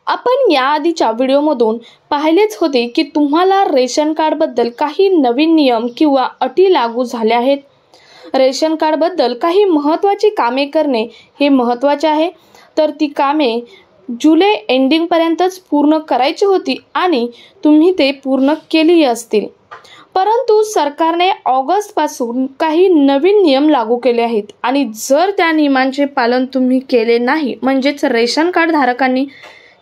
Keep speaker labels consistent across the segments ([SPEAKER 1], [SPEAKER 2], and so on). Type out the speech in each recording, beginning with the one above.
[SPEAKER 1] आपण याआधीच्या व्हिडिओमधून पाहिलेच होते की तुम्हाला रेशन कार्डबद्दल काही नवीन नियम किंवा अटी लागू झाल्या आहेत। रेशन कार्डबद्दल काही महत्त्वाची कामे करणे हे महत्त्वाचे आहे, तर ती कामे जुलै एंडिंगपर्यंतच पूर्ण करायची होती आणि तुम्ही ते पूर्ण केली असतील। परंतु सरकारने ऑगस्टपासून काही नवीन नियम लागू केले आहेत आणि जर त्या नियमांचे पालन तुम्ही केले नाही, म्हणजेच रेशन कार्ड धारकांनी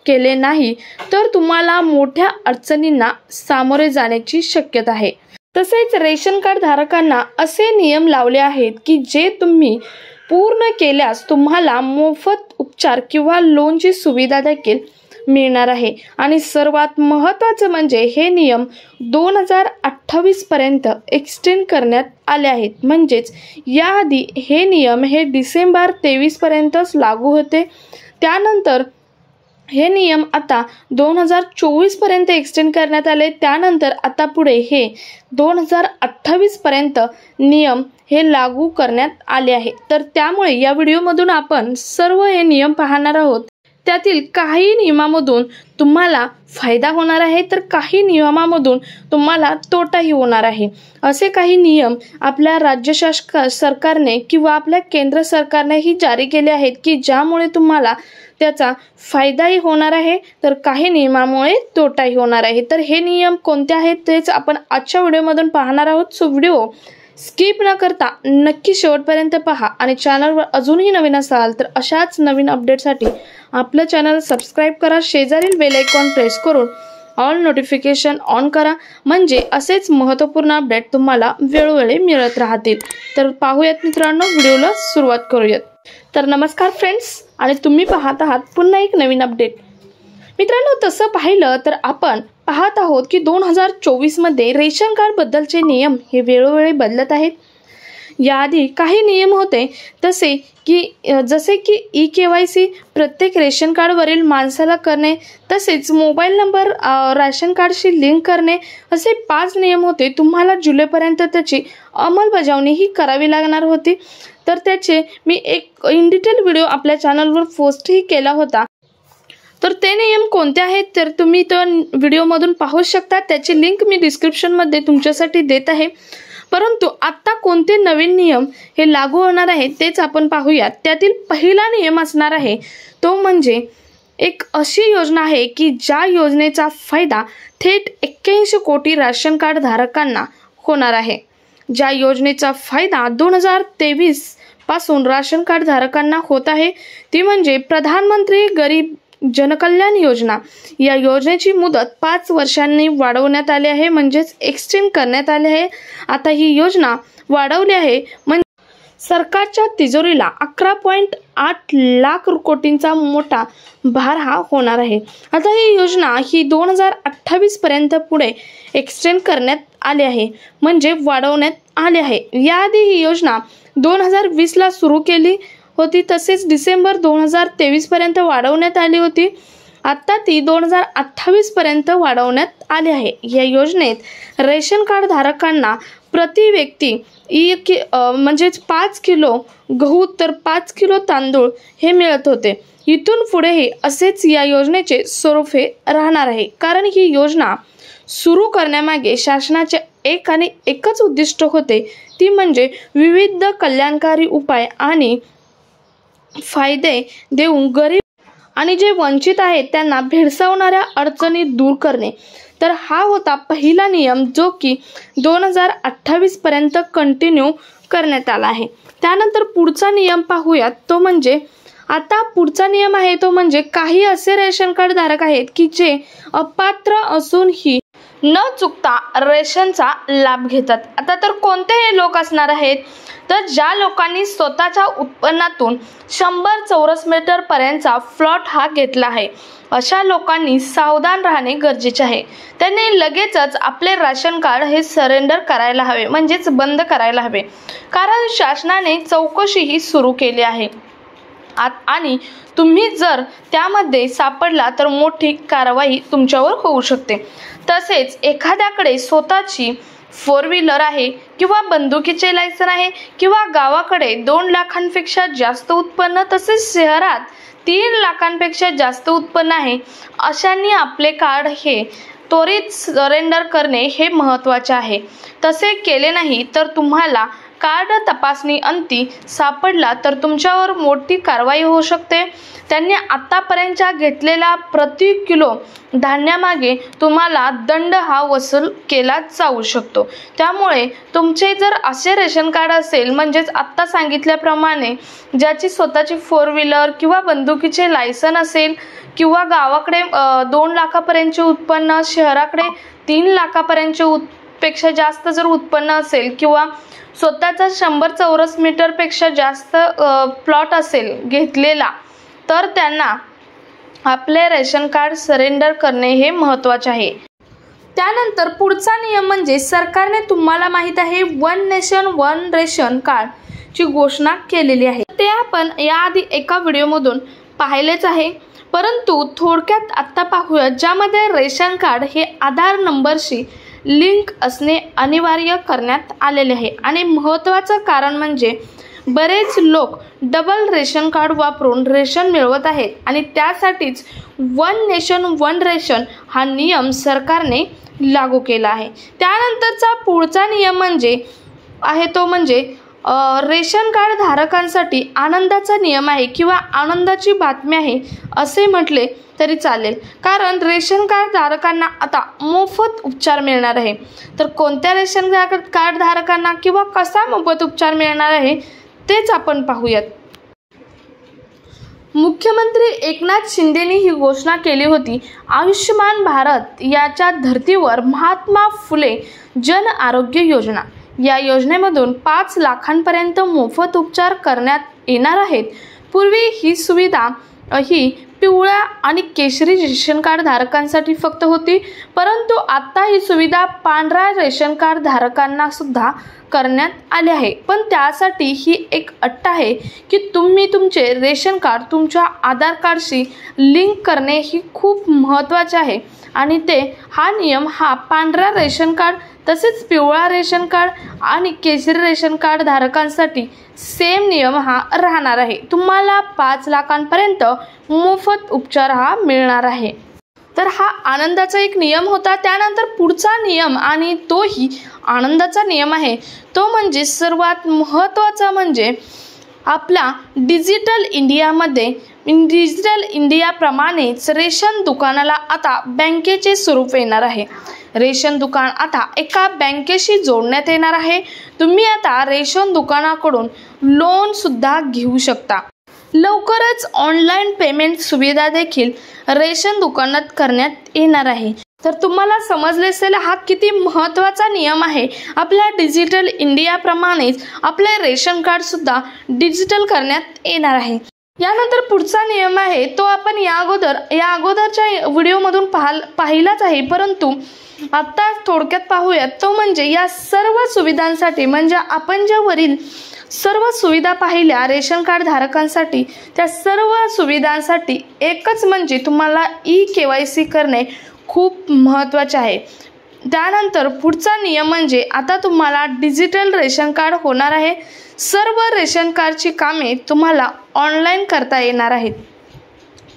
[SPEAKER 1] केले नाही, तर तुम्हाला मोठ्या अडचणींना सामोरे जाण्याची शक्यता आहे। तसेच रेशन कार्ड धारकांना असे नियम लावले आहेत की जे तुम्ही पूर्ण केल्यास तुम्हाला मोफत उपचार किंवा लोनची सुविधा देखील मिळणार आहे। आणि सर्वात महत्त्वाचे म्हणजे हे नियम 2028 पर्यंत एक्सटेंड करण्यात आले आहेत। म्हणजेच याआधी हे नियम डिसेंबर 23 पर्यंतच लागू होते, त्यानंतर हे नियम आता 2024 पर्यंत एक्सटेंड करण्यात आले, त्यानंतर आता पुढे हे 2028 पर्यंत नियम लागू करण्यात आले आहे। तर त्यामुळे या व्हिडिओमधून आपण सर्व हे नियम पाहणार आहोत। त्यातील काही नियमांमधून तुम्हाला फायदा होणार आहे, तर काही नियमांमधून तुम्हाला तोटाही होणार आहे। असे काही नियम आपल्या राज्य सरकारने किंवा आपल्या केंद्र सरकारनेही जारी केले आहेत की ज्यामुळे तुम्हाला त्याचा फायदाही होणार आहे, तर काही नियमामुळे तोटाही होणार आहे। तर हे नियम कोणते आहेत तेच आपण आजच्या व्हिडिओमधून पाहणार आहोत। सो व्हिडिओ स्किप न करता नक्की शेवटपर्यंत पहा आणि चॅनलवर अजूनही नवीन असाल तर अशाच नवीन अपडेटसाठी आपलं चॅनल सबस्क्राईब करा, शेजारील बेल आयकॉन प्रेस करून ऑल नोटिफिकेशन ऑन करा, म्हणजे असेच महत्त्वपूर्ण अपडेट तुम्हाला वेळोवेळी मिळत राहतील। तर पाहूयात मित्रांनो, व्हिडिओला सुरुवात करूयात। तर नमस्कार फ्रेंड्स, आणि तुम्ही पाहत आहात पुन्हा एक नवीन अपडेट। मित्रांनो, तसं पाहिलं तर आपण पाहत आहोत की 2024 मध्ये रेशन कार्ड बद्दलचे नियम हे वेळोवेळी बदलत आहेत। याआधी काही नियम होते जसे की ई-KYC प्रत्येक रेशन कार्डवरील माणसाला करणे, तसेच मोबाईल नंबर रेशन कार्डशी लिंक करणे, असे 5 नियम होते। तुम्हाला जुलैपर्यंत त्याची अंमलबजावणी ही करावी लागणार होती। तर त्याचे मी एक इन डिटेल व्हिडिओ आपल्या चॅनलवर पोस्टही केला होता। तर ते नियम कोणते आहेत तर तुम्ही तो व्हिडिओमधून पाहू शकता, त्याची लिंक मी डिस्क्रिप्शनमध्ये तुमच्यासाठी देत आहे। परंतु आता कोणते नवीन नियम लागू होणार आहेत तेच आपण पाहूयात। त्यातील पहिला नियम असणार आहे तो म्हणजे एक अशी योजना आहे की ज्या योजनेचा फायदा थेट 81 कोटी राशन कार्ड धारकांना होणार आहे। ज्या योजनेचा फायदा 2023 पासून राशन कार्ड धारकांना होत आहे ती म्हणजे प्रधानमंत्री गरीब जनकल्याण योजना। या योजनेची मुदत 5 वर्षांनी वाढवण्यात आली आहे, म्हणजेच एक्सटेंड करण्यात आले आहे। आता ही योजना वाढवली आहे म्हणजे सरकारच्या तिजोरीला 11.8 लाख कोटींचा मोठा भार हा होणार आहे। आता ही योजना 2028 पर्यंत पुढे एक्सटेंड करण्यात आली आहे, म्हणजे वाढवण्यात आली आहे। याआधी ही योजना 2020 ला सुरू केली होती, तसेच डिसेंबर 2023 पर्यंत वाढवण्यात आली होती। आता ती 2028 पर्यंत वाढवण्यात आली आहे। या योजनेत रेशन कार्ड धारकांना प्रति व्यक्ती म्हणजेच 5 किलो गहू तर 5 किलो तांदूळ हे मिळत होते। इथून पुढेही असेच या योजनेचे स्वरूप राहणार आहे, कारण ही योजना सुरू करण्यामागे शासनाचे एकच उद्दिष्ट होते, ती म्हणजे विविध कल्याणकारी उपाय आणि फायदे देऊन गरीब आणि जे वंचित आहेत त्यांना भेडसावणाऱ्या अडचणी दूर करणे। तर हा होता पहिला नियम जो की 2028 पर्यंत कंटिन्यू करण्यात आला आहे। त्यानंतर पुढचा नियम पाहूयात, तो म्हणजे आता पुढचा नियम आहे तो म्हणजे काही असे रेशन कार्ड धारक आहेत की जे अपात्र असूनही न चुकता रेशनचा लाभ घेतात। आता तर कोणते हे लोक असणार आहेत तर ज्या लोकांनी स्वतःच्या उत्पन्नातून 100 चौरस मीटर पर्यंतचा प्लॉट हा घेतला आहे, अशा लोकांनी सावधान राहणे गरजेचे आहे। त्यांनी लगेचच आपले राशन कार्ड सरेंडर करायला हवे, म्हणजेच बंद करायला हवे, कारण शासनाने चौकशीही सुरू केली आहे आणि तुम्ही जर त्यामध्ये सापडला तर मोठी कारवाई तुमच्यावर होऊ शकते। तसेच एखाद्याकडे स्वतःची 4 व्हीलर आहे किंवा बंदुकीचे लायसन आहे किंवा गावाकडे 2 लाखांपेक्षा जास्त उत्पन्न तसेच शहरात 3 लाखांपेक्षा जास्त उत्पन्न आहे, अशांनी आपले कार्ड हे त्वरित सरेंडर करणे हे महत्त्वाचे आहे। तसे केले नाही तर तुम्हाला कार्ड तपासणी अंती सापडला तर तुमच्यावर मोठी कारवाई होऊ शकते। त्यांनी आतापर्यंत घेतलेला प्रति किलो धान्यामागे तुम्हाला दंड हा वसूल केला जाऊ शकतो। त्यामुळे तुमचे जर असे रेशन कार्ड असेल, म्हणजेच आत्ता सांगितल्याप्रमाणे ज्याची स्वतःची 4 व्हीलर किंवा बंदुकीचे लायसन असेल किंवा गावाकडे 2 लाखापर्यंतचे उत्पन्न, शहराकडे 3 लाखापर्यंतचे पेक्षा जास्त जर उत्पन्न असेल किंवा स्वतःचा 100 चौरस मीटरपेक्षा जास्त प्लॉट असेल घेतलेला, तर त्यांना आपले रेशन कार्ड सरेंडर करणे हे महत्त्वाचे आहे। त्यानंतर पुढचा नियम म्हणजे सरकारने तुम्हाला माहित आहे 1 नेशन 1 रेशन कार्ड ची घोषणा केलेली आहे। ते आपण याआधी एका व्हिडिओमधून पाहिलेच आहे, परंतु थोडक्यात आता पाहूया, ज्यामध्ये रेशन कार्ड हे आधार नंबरशी लिंक असणे अनिवार्य करण्यात आलेले आहे। आणि महत्त्वाचं कारण म्हणजे बरेच लोक डबल रेशन कार्ड वापरून रेशन मिळवत आहेत आणि त्यासाठीच 1 नेशन 1 रेशन हा नियम सरकारने लागू केला आहे। त्यानंतरचा पुढचा नियम म्हणजे रेशन कार्ड धारकांसाठी आनंदाचा नियम आहे किंवा आनंदाची बातमी आहे असे म्हटले तरी चालेल, कारण रेशन कार्ड धारकांना आता मोफत उपचार मिळणार आहे। तर कोणत्या रेशन कार्ड धारकांना किंवा कसा मोफत उपचार मिळणार आहे तेच आपण पाहूयात। मुख्यमंत्री एकनाथ शिंदेनी ही घोषणा केली होती। आयुष्यमान भारत याच्या धर्तीवर महात्मा फुले जन आरोग्य योजना, या योजनेमधून 5 लाखांपर्यंत मोफत उपचार करण्यात येणार आहेत। पूर्वी ही सुविधा ही पिवळ्या आणि केशरी रेशन कार्ड धारकांसाठी फक्त होती, परंतु आता ही सुविधा पांढऱ्या रेशन कार्ड धारकांना सुद्धा करण्यात आले आहे। पण त्यासाठी ही एक अट आहे की तुम्ही तुमचे रेशन कार्ड तुमच्या आधार कार्डशी लिंक करणे ही खूप महत्त्वाचे आहे आणि हा नियम हा पांढऱ्या रेशन कार्ड तसेच पिवळा रेशन कार्ड आणि केशरी रेशन कार्ड धारकांसाठी सेम नियम हा राहणार आहे। तुम्हाला 5 लाखांपर्यंत मोफत उपचार हा मिळणार आहे। तर हा आनंदाचा एक नियम होता। त्यानंतर पुढचा नियम आणि तोही आनंदाचा नियम आहे, तो म्हणजे सर्वात महत्त्वाचा म्हणजे आपला डिजिटल इंडियाप्रमाणेच रेशन दुकानाला आता बँकेचे स्वरूप येणार आहे। रेशन दुकान आता एका बँकेशी जोडण्यात येणार आहे। तुम्ही आता रेशन दुकानाकडून लोन सुद्धा घेऊ शकता। लवकरच ऑनलाईन पेमेंट सुविधा देखील रेशन दुकानात करण्यात येणार आहे। तर तुम्हाला समजले असेल हा किती महत्त्वाचा नियम आहे। आपल्या डिजिटल इंडियाप्रमाणेच आपले रेशन कार्ड सुद्धा डिजिटल करण्यात येणार आहे। यानंतर पुढचा नियम आहे तो आपण या अगोदरच्या व्हिडिओमधून पाहिलाच आहे, परंतु आता थोडक्यात पाहूयात। तो म्हणजे या सर्व सुविधांसाठी, म्हणजे आपण ज्या वरील सर्व सुविधा पाहिल्या रेशन कार्ड धारकांसाठी, त्या सर्व सुविधांसाठी एकच म्हणजे तुम्हाला KYC करणे खूप महत्त्वाचे आहे। त्यानंतर पुढचा नियम म्हणजे आता तुम्हाला डिजिटल रेशन कार्ड होणार आहे। सर्व रेशन कार्डची कामे तुम्हाला ऑनलाईन करता येणार आहेत।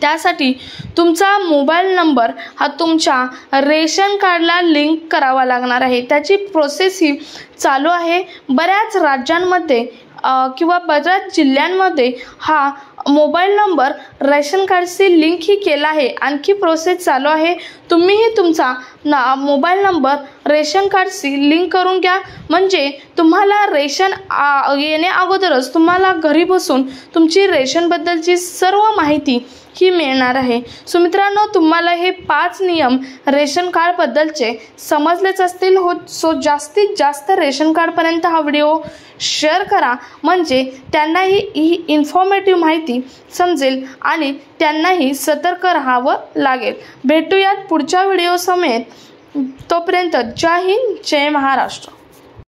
[SPEAKER 1] त्यासाठी तुमचा मोबाईल नंबर हा तुमच्या रेशन कार्डला लिंक करावा लागणार आहे। त्याची प्रोसेस ही चालू आहे। बऱ्याच राज्यांमध्ये किंवा बऱ्याच जिल्ह्यांमध्ये हा मोबाईल नंबर रेशन कार्डशी लिंक ही केला आहे। आणखी प्रोसेस चालू आहे। तुम्हीही तुमचा मोबाईल नंबर रेशन कार्डशी लिंक करून घ्या, म्हणजे तुम्हाला रेशन येण्या अगोदरच तुम्हाला घरी बसून तुमची रेशनबद्दलची सर्व माहिती ही मिळणार आहे। सो मित्रांनो, तुम्हाला हे 5 नियम रेशन कार्डबद्दलचे समजलेच असतील सो जास्तीत जास्त रेशन कार्डपर्यंत हा व्हिडिओ शेअर करा, म्हणजे त्यांनाही ही इन्फॉर्मेटिव्ह माहिती समजेल आणि त्यांनाही सतर्क राहावं लागेल। भेटूयात पुढच्या व्हिडिओ समेत, तोपर्यंत जय हिंद, जय महाराष्ट्र।